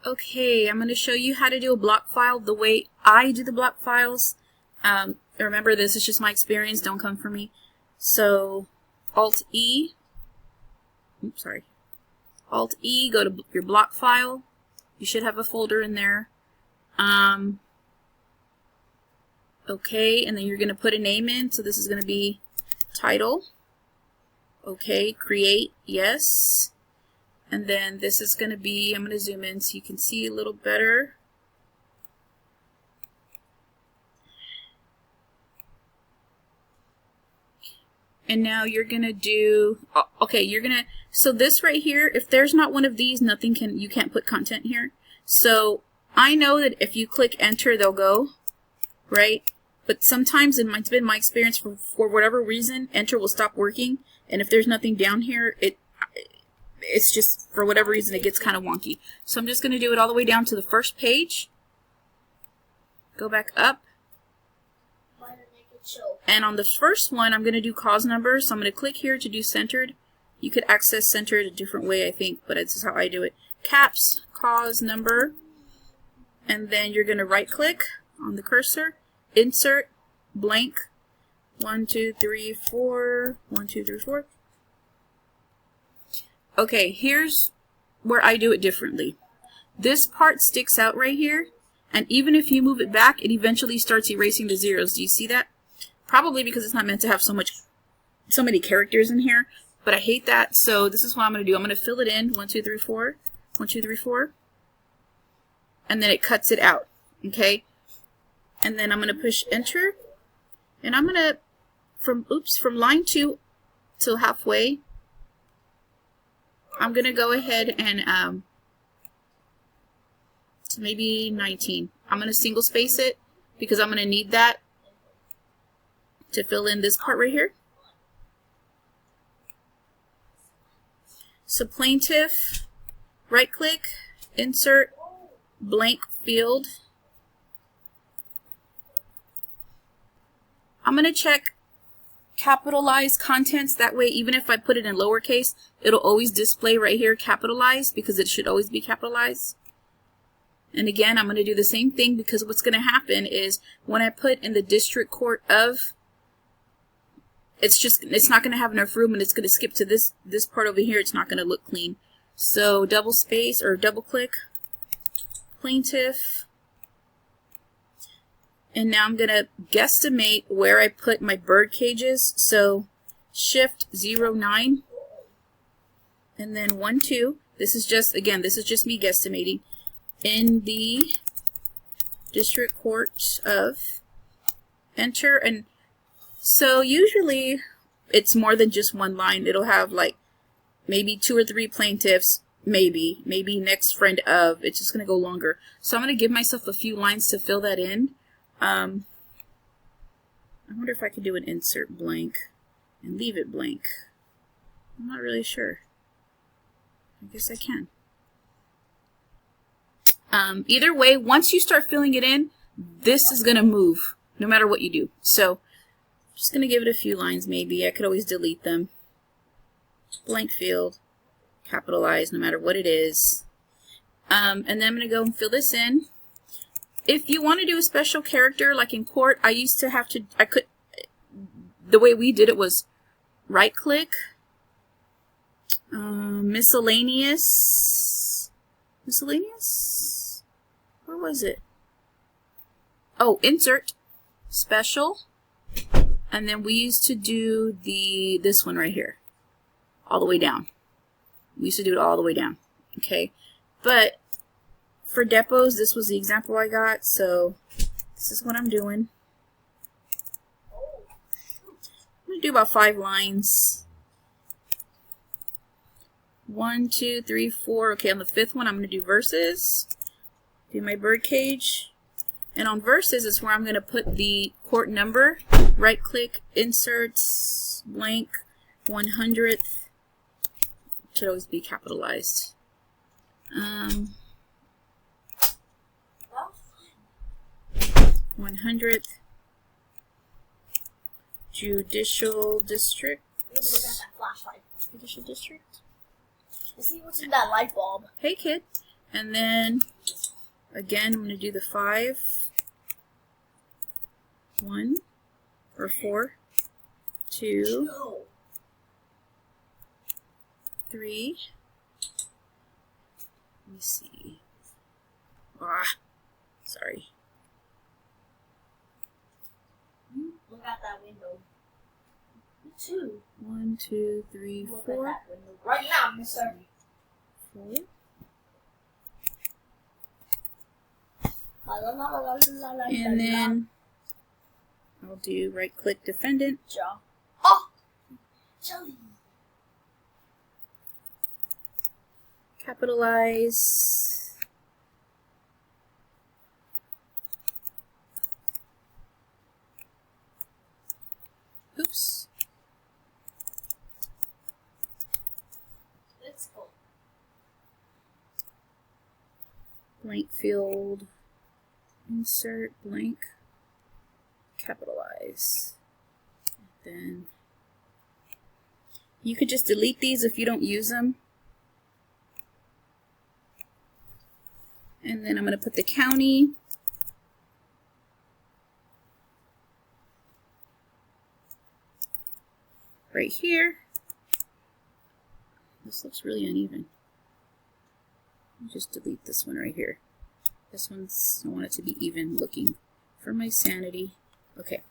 Okay, I'm going to show you how to do a block file the way I do the block files. Remember, this is just my experience, don't come for me. So, Alt-E, oops, sorry. Alt-E, go to your block file. You should have a folder in there. Okay, and then you're going to put a name in. So this is going to be title. Okay, create, yes. And then this is going to be, I'm going to zoom in so you can see a little better. And now you're going to do, okay, you're going to, so this right here, if there's not one of these, you can't put content here. So I know that if you click enter, they'll go, right? But sometimes it's been my experience for whatever reason, enter will stop working. And if there's nothing down here, it's just, for whatever reason, it gets kind of wonky. So I'm just going to do it all the way down to the first page. Go back up. And on the first one, I'm going to do cause number. So I'm going to click here to do centered. You could access centered a different way, I think, but this is how I do it. Caps, cause number. And then you're going to right click on the cursor, insert, blank, 1, 2, 3, 4, 1, 2, 3, 4. Okay, here's where I do it differently. This part sticks out right here, and even if you move it back, it eventually starts erasing the zeros. Do you see that? Probably because it's not meant to have so many characters in here, but I hate that, so this is what I'm going to do. I'm going to fill it in, 1, 2, 3, 4, 1, 2, 3, 4, and then it cuts it out, okay? And then I'm going to push enter, and I'm going to, from line 2 till halfway, I'm going to go ahead and, so maybe 19. I'm going to single space it because I'm going to need that to fill in this part right here. So plaintiff, right click, insert, blank field. I'm going to check capitalize contents. That way, even if I put it in lowercase, it'll always display right here capitalized because it should always be capitalized. And again, I'm going to do the same thing because what's going to happen is when I put in the district court of, it's not going to have enough room and it's going to skip to this part over here. It's not going to look clean. So double space or double click plaintiff. And now I'm going to guesstimate where I put my bird cages. So shift 09 and then 1, 2. This is just, again, this is just me guesstimating. In the district court of, enter. And so usually it's more than just one line. It'll have like maybe 2 or 3 plaintiffs, maybe next friend of. It's just going to go longer. So I'm going to give myself a few lines to fill that in. I wonder if I could do an insert blank and leave it blank. I'm not really sure. I guess I can. Either way, once you start filling it in, this is going to move no matter what you do. So I'm just going to give it a few lines maybe. I could always delete them. Blank field, capitalize no matter what it is. And then I'm going to go and fill this in. If you want to do a special character, like in court, I used to have to, the way we did it was right click, miscellaneous, where was it? Oh, insert, special, and then we used to do this one right here, all the way down. We used to do it all the way down, okay? But for depots, this was the example I got, so this is what I'm doing. I'm going to do about 5 lines. 1, 2, 3, 4. Okay, on the 5th one, I'm going to do verses. Do my bird cage. And on verses is where I'm going to put the court number. Right click, insert, blank, 100th. Should always be capitalized. 100th judicial district. Look at that flashlight. Judicial district. You see what's in that light bulb? Hey kid. And then again, I'm going to do the 5, 1, or 4, 2, 3. Let me see. Sorry. Look out that window. 2. 1, 2, 3, Look 4. at that window right now, mister. 4. And then I'll do right click defendant. Jaw. Oh! Jelly. Capitalize. Oops. Let's go. Blank field. Insert blank. Capitalize. Then you could just delete these if you don't use them. And then I'm going to put the county. Right here. This looks really uneven. I'll just delete this one right here. This one's, I want it to be even looking for my sanity. Okay.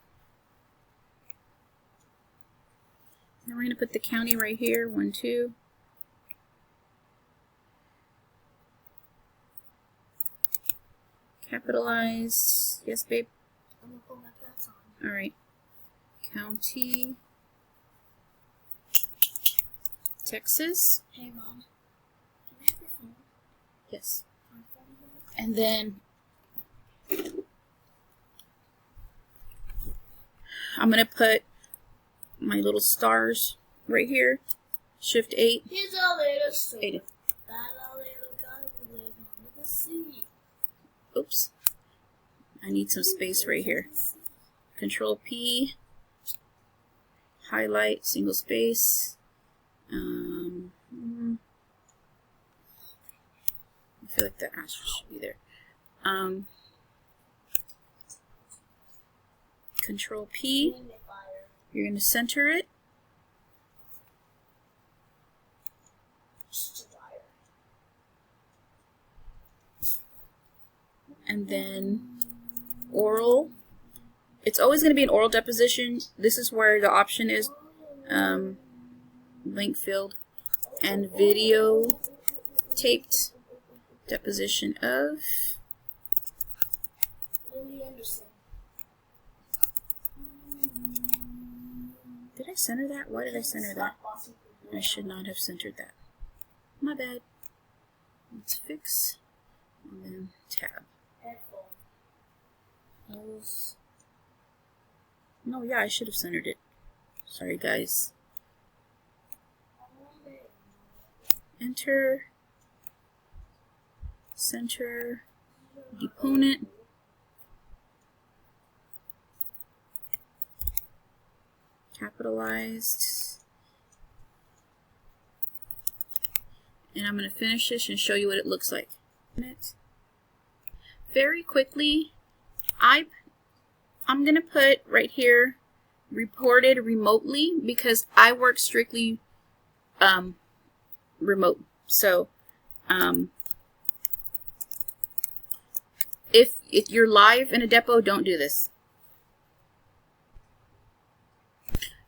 Now we're going to put the county right here. 1, 2. Capitalize. Yes, babe? I'm gonna put my pants on. Alright. County. Texas. Hey, Mom. Can I have your phone? Yes. My phone? And then I'm going to put my little stars right here. Shift 8. Here's a little story. 8. About a little guy who lived under the sea. Oops. I need some space right here. Control P. Highlight, single space. I feel like the asterisk should be there. Control P. You're going to center it. And then oral. It's always going to be an oral deposition. This is where the option is blank field. And video taped deposition of Lily Anderson. Did I center that? Why did I center that? I should not have centered that. My bad. Let's fix. And then tab. No, yeah, I should have centered it. Sorry, guys. Enter. Center. Deponent. Capitalized. And I'm going to finish this and show you what it looks like. Very quickly, I'm going to put right here reported remotely because I work strictly remote. So if you're live in a depot, don't do this.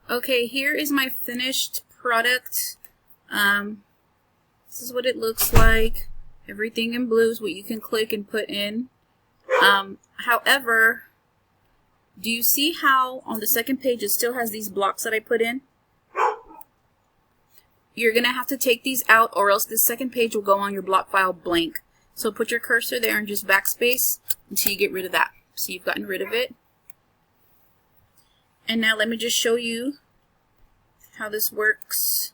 Okay, here is my finished product. This is what it looks like. Everything in blue is what you can click and put in. However, do you see how on the second page it still has these blocks that I put in? You're going to have to take these out or else the second page will go on your block file blank. So put your cursor there and just backspace until you get rid of that. So you've gotten rid of it. And now let me just show you how this works.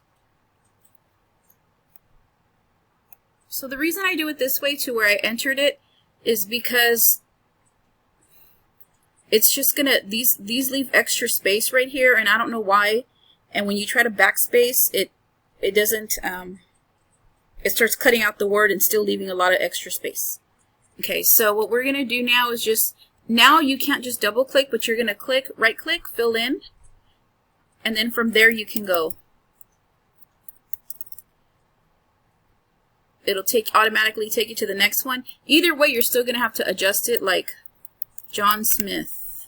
So the reason I do it this way to where I entered it is because it's just gonna, these leave extra space right here and I don't know why. And when you try to backspace, it it starts cutting out the word and still leaving a lot of extra space. Okay, so what we're going to do now is just, now you can't just double click, but you're going to click, right click, fill in, and then from there you can go. It'll automatically take you to the next one. Either way, you're still going to have to adjust it, like John Smith.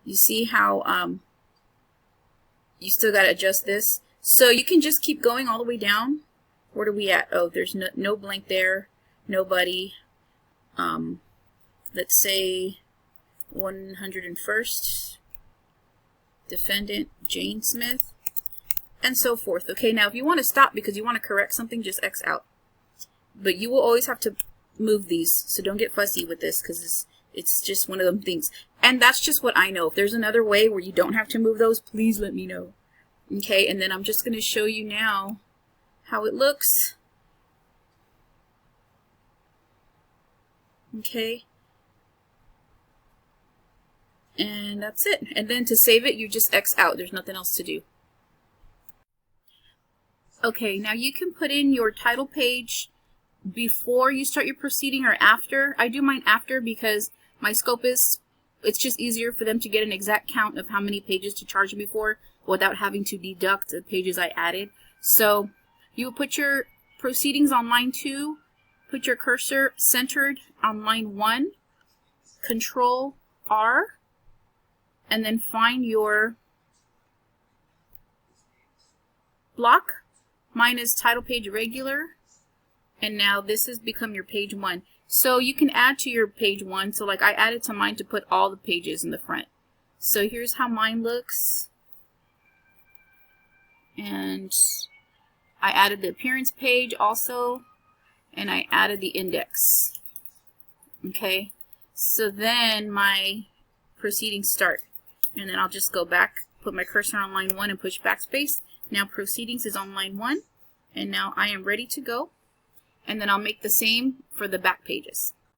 You see how you still got to adjust this? So you can just keep going all the way down. Where are we at? Oh, there's no blank there. Nobody. Let's say 101st. Defendant Jane Smith. And so forth. Okay, now if you want to stop because you want to correct something, just X out. But you will always have to move these, so don't get fussy with this because it's just one of them things. And that's just what I know. If there's another way where you don't have to move those, please let me know. Okay, and then I'm just going to show you now how it looks. Okay. And that's it. And then to save it, you just X out. There's nothing else to do. Okay, now you can put in your title page before you start your proceeding or after. I do mine after because my Scopus, it's just easier for them to get an exact count of how many pages to charge me for without having to deduct the pages I added. So you will put your proceedings on line 2, put your cursor centered on line 1, Control R, and then find your block. Mine is title page regular. And now this has become your page 1. So you can add to your page 1. So like I added to mine to put all the pages in the front. So here's how mine looks. And I added the appearance page also. And I added the index. Okay. So then my proceedings start. And then I'll just go back, put my cursor on line 1 and push backspace. Now proceedings is on line 1. And now I am ready to go. And then I'll make the same for the back pages.